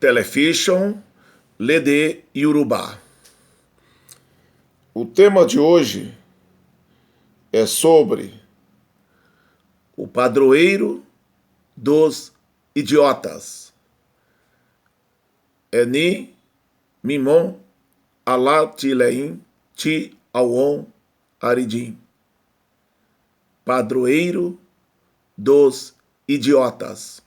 Television, Lede Yorùbá. O tema de hoje é sobre o padroeiro dos idiotas. Eni, Mimon, Alatileim, Ti, Auon, Aridim. Padroeiro dos idiotas.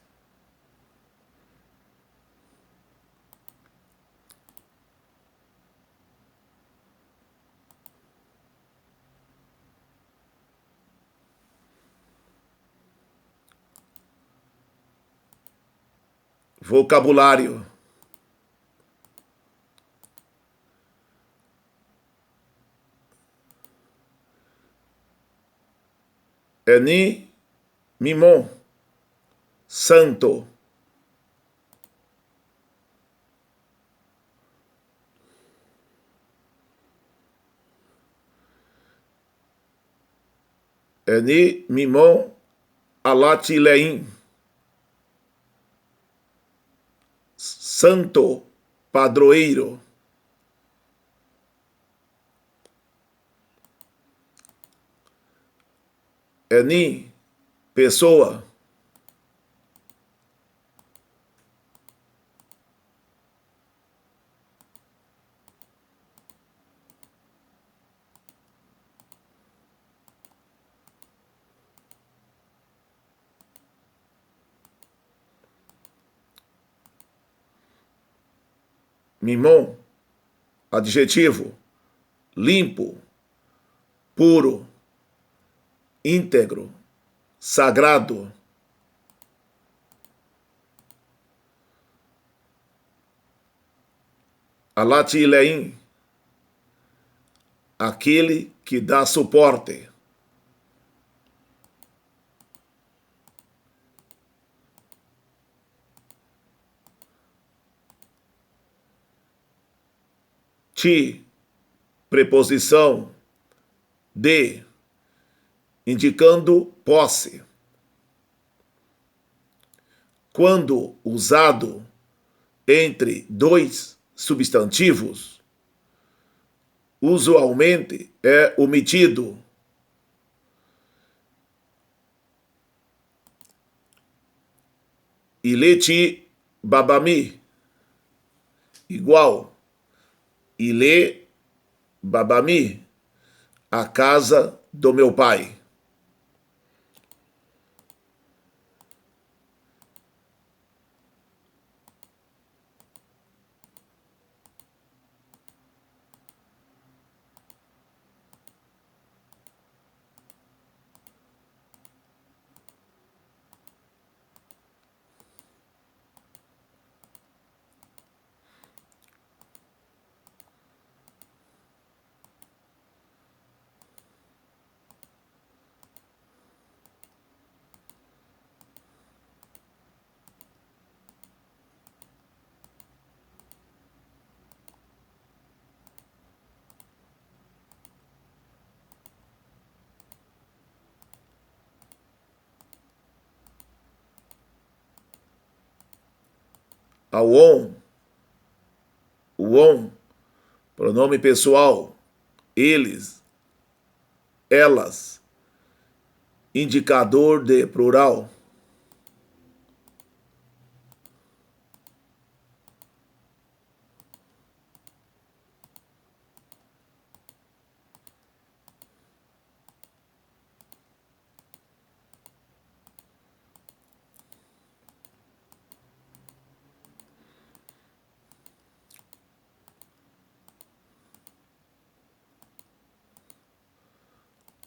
Vocabulário: Eni, Mimon, santo. Eni, Mimon, Alatileim, santo, padroeiro. Eni, pessoa. Mimon, adjetivo, limpo, puro, íntegro, sagrado. Alatileim, aquele que dá suporte. Ti, preposição de, indicando posse. Quando usado entre dois substantivos, usualmente é omitido. Ileti babami, igual. Ile babami, a casa do meu pai. Auon, uon, pronome pessoal, eles, elas, indicador de plural.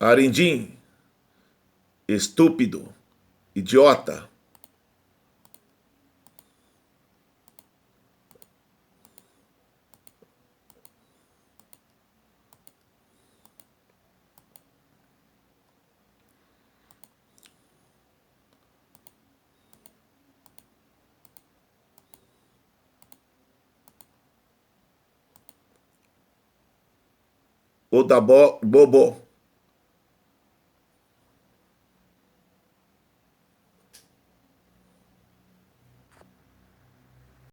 Arindim, estúpido, idiota. Odabó, bobo.